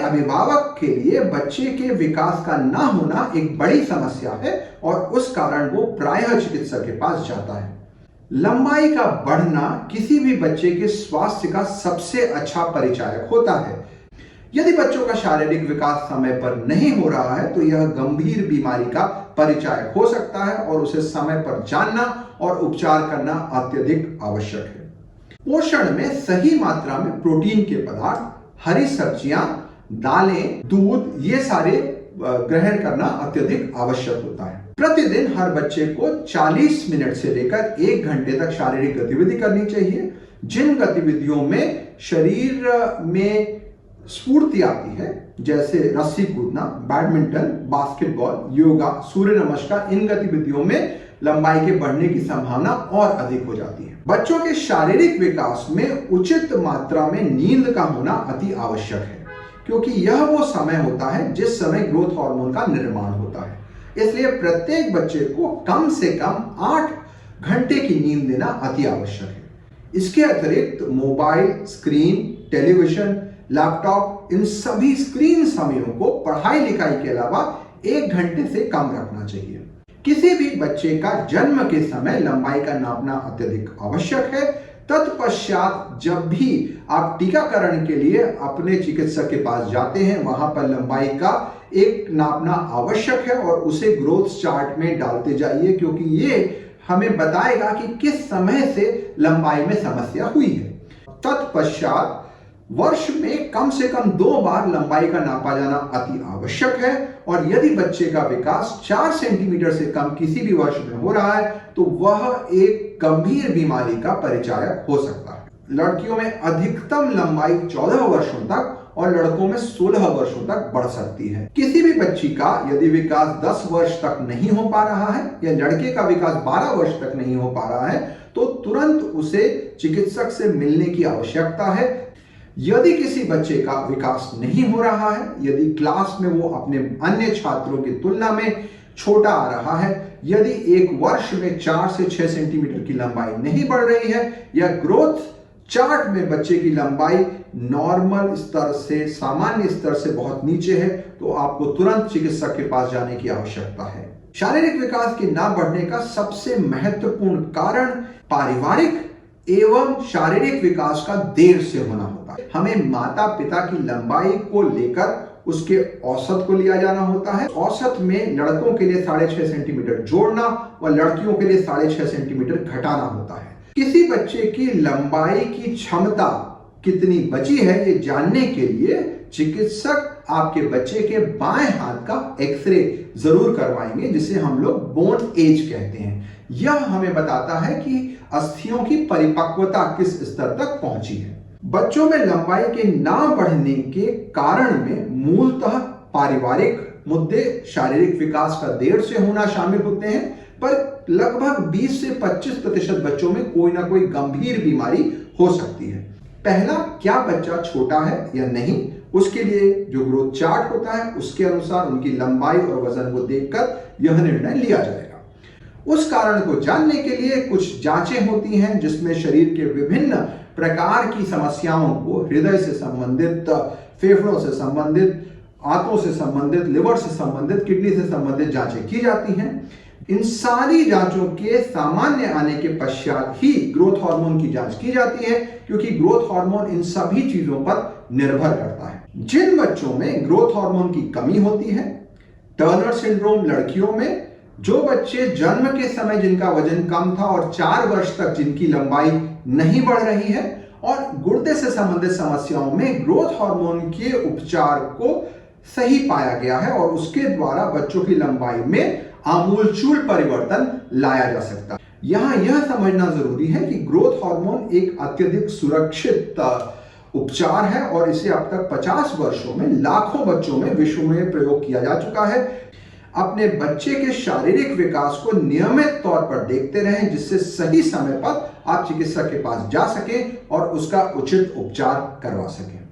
अभिभावक के लिए बच्चे के विकास का ना होना एक बड़ी समस्या है और उस कारण वो प्रायः चिकित्सक के पास जाता है। लंबाई का बढ़ना किसी भी बच्चे के स्वास्थ्य का सबसे अच्छा परिचायक होता है। यदि बच्चों का शारीरिक विकास समय पर नहीं हो रहा है तो यह गंभीर बीमारी का परिचायक हो सकता है और उसे समय पर जानना और उपचार करना अत्यधिक आवश्यक है। पोषण में सही मात्रा में प्रोटीन के पदार्थ, हरी सब्जियां, दालें, दूध ये सारे ग्रहण करना अत्यधिक आवश्यक होता है। प्रतिदिन हर बच्चे को 40 मिनट से लेकर 1 घंटे तक शारीरिक गतिविधि करनी चाहिए। जिन गतिविधियों में शरीर में स्फूर्ति आती है, जैसे रस्सी कूदना, बैडमिंटन, बास्केटबॉल, योगा, सूर्य नमस्कार, इन गतिविधियों में लंबाई के बढ़ने की संभावना और अधिक हो जाती है। बच्चों के शारीरिक विकास में उचित मात्रा में नींद का होना अति आवश्यक है, क्योंकि यह वो समय होता है जिस समय ग्रोथ हार्मोन का निर्माण होता है। इसलिए प्रत्येक बच्चे को कम से कम 8 घंटे की नींद देना अति आवश्यक है। इसके अतिरिक्त मोबाइल स्क्रीन, टेलीविजन, लैपटॉप, इन सभी स्क्रीन समयों को पढ़ाई लिखाई के अलावा 1 घंटे से कम रखना चाहिए। किसी भी बच्चे का जन्म के समय लंबाई का नापना अत्यधिक आवश्यक है। तत्पश्चात जब भी आप टीकाकरण के लिए अपने चिकित्सक के पास जाते हैं, वहां पर लंबाई का एक नापना आवश्यक है और उसे ग्रोथ चार्ट में डालते जाइए, क्योंकि ये हमें बताएगा कि किस समय से लंबाई में समस्या हुई है। तत्पश्चात वर्ष में कम से कम 2 बार लंबाई का नापा जाना अति आवश्यक है और यदि बच्चे का विकास 4 सेंटीमीटर से कम किसी भी वर्ष में हो रहा है तो वह एक गंभीर बीमारी का परिचायक हो सकता है। लड़कियों में अधिकतम लंबाई 14 वर्षों तक और लड़कों में 16 वर्षों तक बढ़ सकती है। किसी भी बच्ची का यदि विकास 10 वर्ष तक नहीं हो पा रहा है या लड़के का विकास 12 वर्ष तक नहीं हो पा रहा है तो तुरंत उसे चिकित्सक से मिलने की आवश्यकता है। यदि किसी बच्चे का विकास नहीं हो रहा है, यदि क्लास में वो अपने अन्य छात्रों की तुलना में छोटा आ रहा है, यदि एक वर्ष में 4 से 6 सेंटीमीटर की लंबाई नहीं बढ़ रही है या ग्रोथ चार्ट में बच्चे की लंबाई नॉर्मल स्तर से, सामान्य स्तर से बहुत नीचे है, तो आपको तुरंत चिकित्सक के पास जाने की आवश्यकता है। शारीरिक विकास के ना बढ़ने का सबसे महत्वपूर्ण कारण पारिवारिक एवं शारीरिक विकास का देर से होना होता है। हमें माता पिता की लंबाई को लेकर उसके औसत को लिया जाना होता है। औसत में लड़कों के लिए 6.5 सेंटीमीटर जोड़ना और लड़कियों के लिए 6.5 सेंटीमीटर घटाना होता है। किसी बच्चे की लंबाई की क्षमता कितनी बची है ये जानने के लिए चिकित्सक आपके बच्चे के बाएं हाथ का एक्सरे जरूर करवाएंगे, जिसे हम लोग बोन एज कहते हैं। यह हमें बताता है कि अस्थियों की परिपक्वता किस स्तर तक पहुंची है। बच्चों में लंबाई के ना बढ़ने के कारण में मूलतः पारिवारिक मुद्दे, शारीरिक विकास का देर से होना शामिल होते हैं, पर लगभग 20 से 25% बच्चों में कोई ना कोई गंभीर बीमारी हो सकती है। पहला, क्या बच्चा छोटा है या नहीं, उसके लिए जो ग्रोथ चार्ट होता है उसके अनुसार उनकी लंबाई और वजन को देखकर यह निर्णय लिया जाएगा। उस कारण को जानने के लिए कुछ जांचें होती हैं, जिसमें शरीर के विभिन्न प्रकार की समस्याओं को, हृदय से संबंधित, फेफड़ों से संबंधित, आंतों से संबंधित, लिवर से संबंधित, किडनी से संबंधित जांचें की जाती हैं। इन सारी जांचों के सामान्य आने के पश्चात ही ग्रोथ हार्मोन की जांच की जाती है, क्योंकि ग्रोथ हार्मोन इन सभी चीजों पर निर्भर करता है। जिन बच्चों में ग्रोथ हार्मोन की कमी होती है, टर्नर सिंड्रोम लड़कियों में, जो बच्चे जन्म के समय जिनका वजन कम था और 4 वर्ष तक जिनकी लंबाई नहीं बढ़ रही है, और गुर्दे से संबंधित समस्याओं में ग्रोथ हार्मोन के उपचार को सही पाया गया है और उसके द्वारा बच्चों की लंबाई में आमूलचूल परिवर्तन लाया जा सकता है। यहां यह समझना जरूरी है कि ग्रोथ हार्मोन एक अत्यधिक सुरक्षित उपचार है और इसे अब तक 50 वर्षों में लाखों बच्चों में विश्व में प्रयोग किया जा चुका है। अपने बच्चे के शारीरिक विकास को नियमित तौर पर देखते रहें, जिससे सही समय पर आप चिकित्सक के पास जा सकें और उसका उचित उपचार करवा सकें।